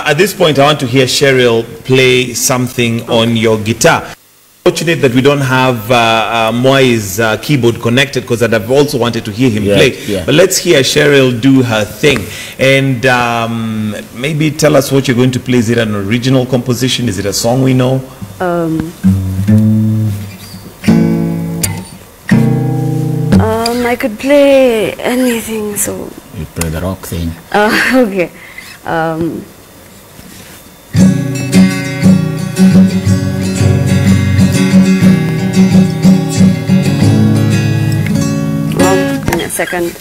At this point, I want to hear Cheryl play something on your guitar. Fortunate that we don't have Mwai's keyboard connected, because I'd have also wanted to hear him play. Yeah. But let's hear Cheryl do her thing. And maybe tell us what you're going to play. Is it an original composition? Is it a song we know? I could play anything, so... You play the rock thing. Okay. In a second.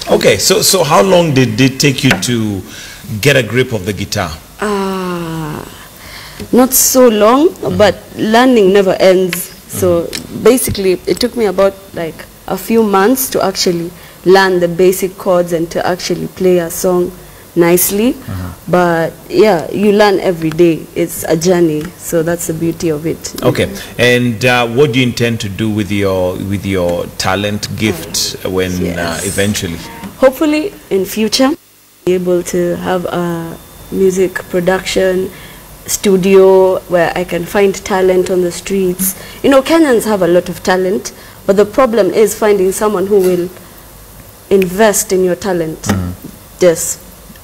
Okay, so how long did it take you to get a grip of the guitar? Not so long, but learning never ends. So basically, it took me about like a few months to actually learn the basic chords and to actually play a song nicely. But yeah, you learn every day. It's a journey, so that's the beauty of it. Okay, and what do you intend to do with your talent gift when eventually? Hopefully in future, be able to have a music production studio where I can find talent on the streets. You know, Kenyans have a lot of talent, but the problem is finding someone who will invest in your talent.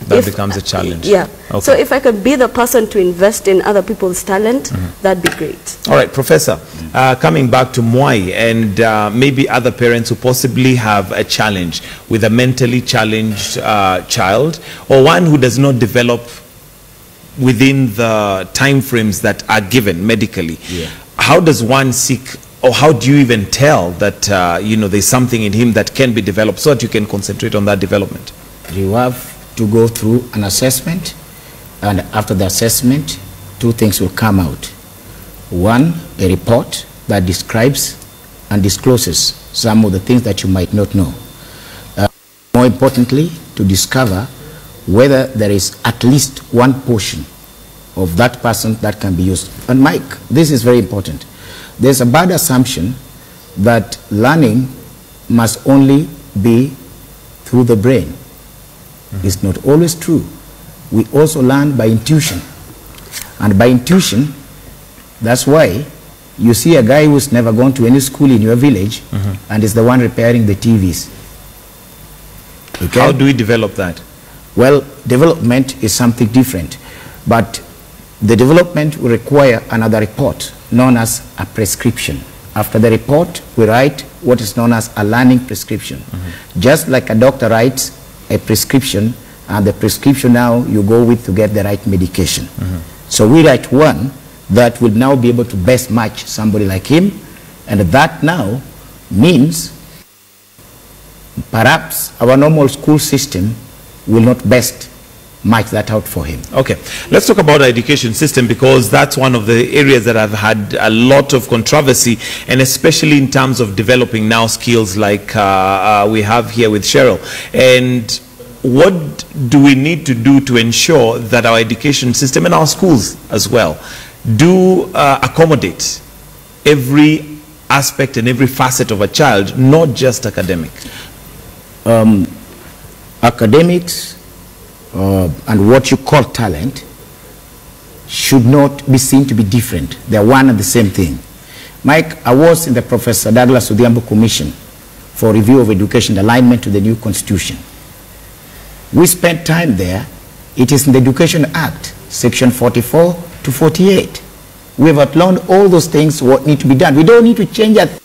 That becomes a challenge. Yeah. Okay. So if I could be the person to invest in other people's talent, that'd be great. All right, Professor, coming back to Mwai and maybe other parents who possibly have a challenge with a mentally challenged child, or one who does not develop within the time frames that are given medically. How does one seek, or how do you even tell that you know, there's something in him that can be developed so that you can concentrate on that development? You have to go through an assessment, and after the assessment, two things will come out. One, a report that describes and discloses some of the things that you might not know. More importantly, to discover whether there is at least one portion of that person that can be used. And Mike, this is very important. There's a bad assumption that learning must only be through the brain. It's not always true. We also learn by intuition. And by intuition, that's why you see a guy who's never gone to any school in your village and is the one repairing the TVs. Okay? How do we develop that? Well, development is something different. But the development will require another report known as a prescription. After the report, we write what is known as a learning prescription. Just like a doctor writes a prescription, and the prescription now you go with to get the right medication. So we write one that will now be able to best match somebody like him, and that now means perhaps our normal school system will not best match that out for him. Okay, let's talk about the education system, because that's one of the areas that have had a lot of controversy, and especially in terms of developing now skills like we have here with Cheryl. And what do we need to do to ensure that our education system and our schools as well do accommodate every aspect and every facet of a child, not just academic? Academics and what you call talent should not be seen to be different. They are one and the same thing. Mike, I was in the Professor Douglas Odhiambo Commission for review of education alignment to the new constitution. We spent time there. It is in the Education Act, section 44 to 48. We have outlined all those things what need to be done. We don't need to change that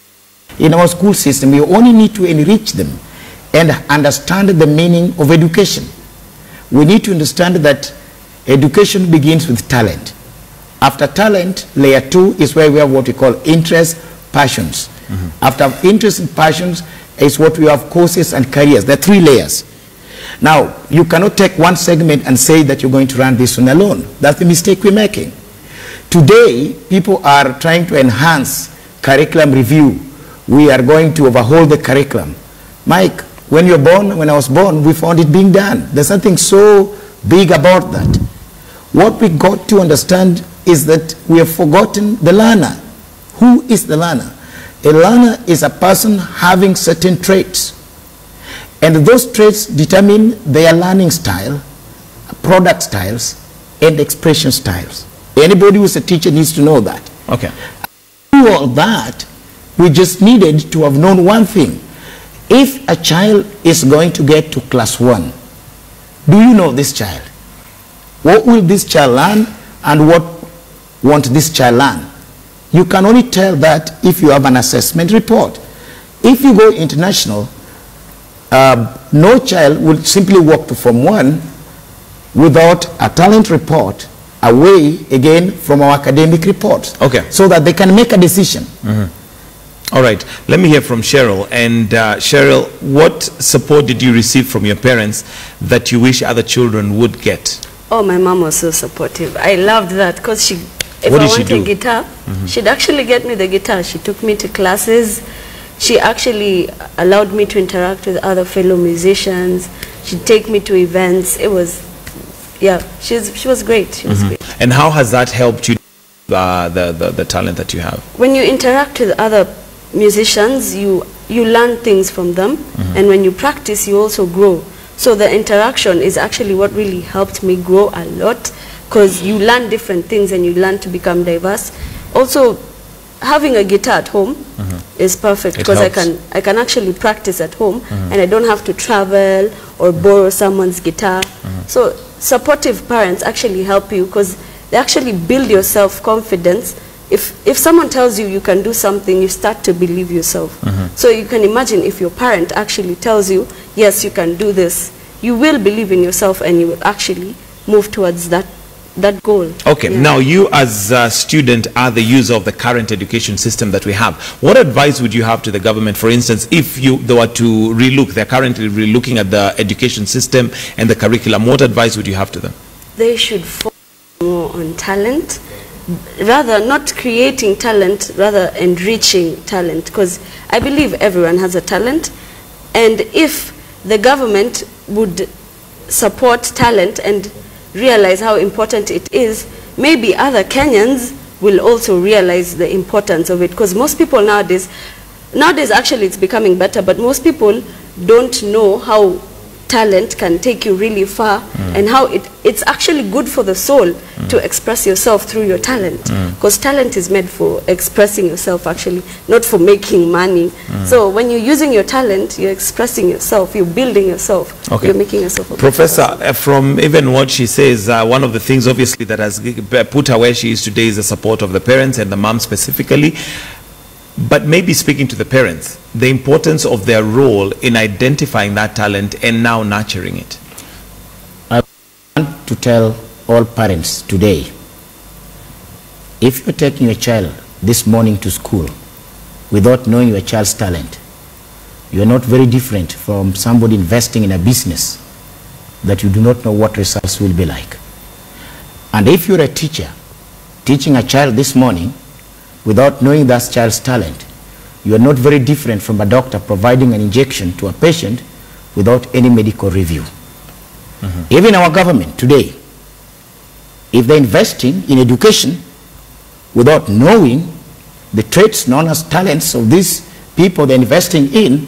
in our school system. We only need to enrich them and understand the meaning of education. We need to understand that education begins with talent. After talent, layer 2 is where we have what we call interest, passions. After interest and passions is what we have courses and careers. There are 3 layers. Now, you cannot take one segment and say that you're going to run this one alone. That's the mistake we're making. Today, people are trying to enhance curriculum review. We are going to overhaul the curriculum. Mike, when I was born, we found it being done. There's something so big about that. What we got to understand is that we have forgotten the learner. Who is the learner? A learner is a person having certain traits. And those traits determine their learning style, product styles, and expression styles. Anybody who's a teacher needs to know that. Okay. To do all that, we just needed to have known one thing. If a child is going to get to class 1, do you know this child? What will this child learn and what won't this child learn? You can only tell that if you have an assessment report. If you go international, no child will simply walk to Form 1 without a talent report away again from our academic reports. Okay. So that they can make a decision. All right, let me hear from Cheryl. And Cheryl, what support did you receive from your parents that you wish other children would get? Oh, my mom was so supportive. I loved that because if What I did she want do? a guitar, she'd actually get me the guitar. She took me to classes. She actually allowed me to interact with other fellow musicians. She'd take me to events. It was, yeah, she was great. She was great. And how has that helped you, the talent that you have? When you interact with other musicians, you learn things from them, and when you practice, you also grow. So the interaction is actually what really helped me grow a lot, because you learn different things and you learn to become diverse. Also, having a guitar at home is perfect, because I can actually practice at home, and I don't have to travel or borrow someone's guitar. So supportive parents actually help you, because they actually build your self-confidence. If someone tells you you can do something, you start to believe yourself. So you can imagine if your parent actually tells you, yes, you can do this, you will believe in yourself and you will actually move towards that goal. Okay, now you as a student are the user of the current education system that we have. What advice would you have to the government, for instance, if they were to relook, they're currently relooking at the education system and the curriculum, what advice would you have to them? They should focus more on talent, rather not creating talent, rather enriching talent, because I believe everyone has a talent, and if the government would support talent and realize how important it is, maybe other Kenyans will also realize the importance of it, because most people nowadays actually it's becoming better, but most people don't know how talent can take you really far, and how it's actually good for the soul to express yourself through your talent, because talent is made for expressing yourself, actually, not for making money. So when you're using your talent, you're expressing yourself, you're building yourself, you're making yourself a Professor, from even what she says, one of the things obviously that has put her where she is today is the support of the parents and the mom specifically. But maybe speaking to the parents, the importance of their role in identifying that talent and now nurturing it. I want to tell all parents today, if you're taking your child this morning to school without knowing your child's talent, you're not very different from somebody investing in a business that you do not know what results will be like. And if you're a teacher teaching a child this morning without knowing that child's talent, you are not very different from a doctor providing an injection to a patient without any medical review. Even our government today, if they're investing in education without knowing the traits known as talents of these people they're investing in,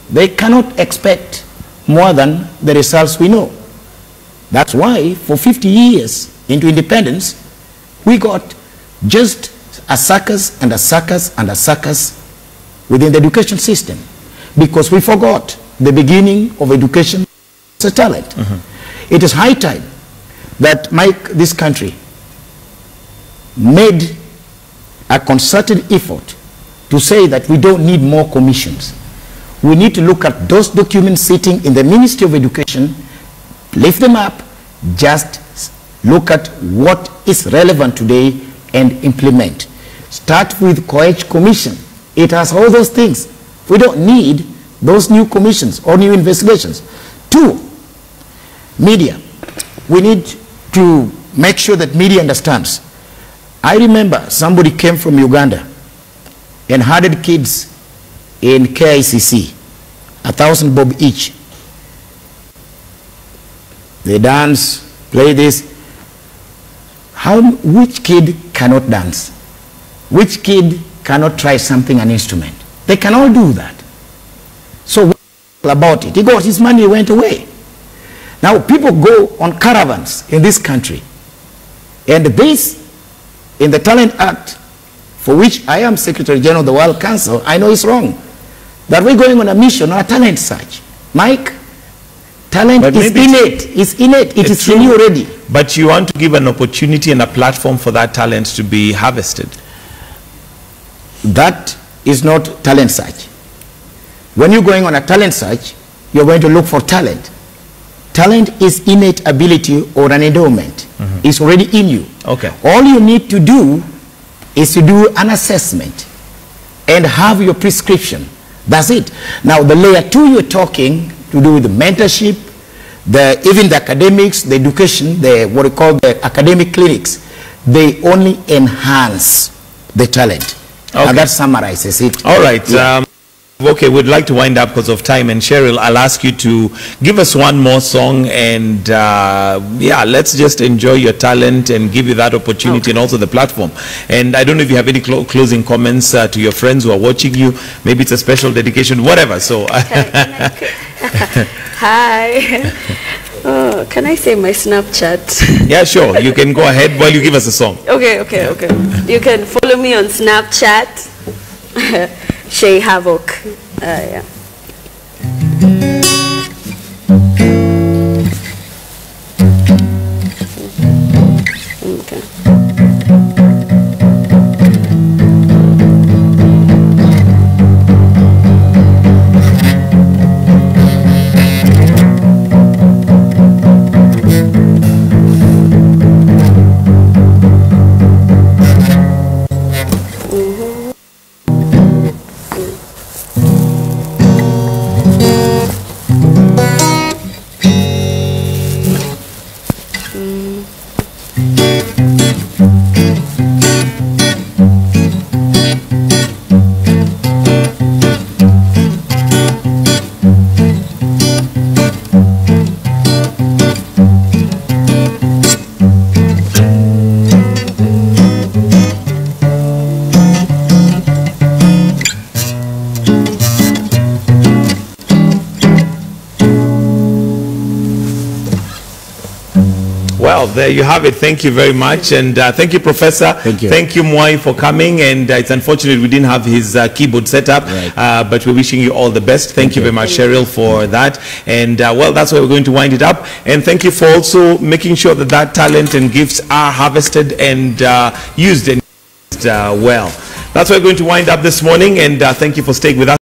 they cannot expect more than the results we know. That's why for 50 years into independence, we got just a suckers and a suckers and a suckers within the education system, because we forgot the beginning of education as a talent. It is high time that this country made a concerted effort to say that we don't need more commissions. we need to look at those documents sitting in the Ministry of Education, lift them up, just look at what is relevant today and implement. Start with COEG Commission. It has all those things. We don't need those new commissions or new investigations. 2, media. We need to make sure that media understands. I remember somebody came from Uganda and 100 kids in KICC, 1,000 bob each. They dance, play this. Which kid cannot dance? Which kid cannot try something, an instrument? They can all do that. So what about it? He got his money, he went away. Now people go on caravans in this country, and this, in the Talent Act, for which I am Secretary General of the World Council, I know it's wrong. That we're going on a mission, on a talent search. Mike, talent is innate. It's innate. It is in you already. But you want to give an opportunity and a platform for that talent to be harvested. That is not talent search. When you're going on a talent search, you're going to look for talent. Talent is innate ability or an endowment. It's already in you. Okay. All you need to do is to do an assessment and have your prescription. That's it. Now the layer 2 you're talking to do with the mentorship, even the academics, the education, what we call the academic clinics, they only enhance the talent. Okay. And that summarizes it. All right. Yeah. Okay, we'd like to wind up because of time. And Cheryl, I'll ask you to give us one more song, and yeah, let's just enjoy your talent and give you that opportunity and also the platform. And I don't know if you have any closing comments to your friends who are watching you. Maybe it's a special dedication, whatever. So, hi. Oh, can I say my Snapchat? Yeah, sure. You can go ahead while you give us a song. Okay. You can follow me on Snapchat. Shay Havoc. Yeah. Okay. Well, there you have it. Thank you very much. And thank you, Professor. Thank you. Thank you, Mwai, for coming. And it's unfortunate we didn't have his keyboard set up, right. But we're wishing you all the best. Thank you very much, Cheryl, for that. And well, that's why we're going to wind it up. And thank you for also making sure that that talent and gifts are harvested and used and well. That's why we're going to wind up this morning. And thank you for staying with us.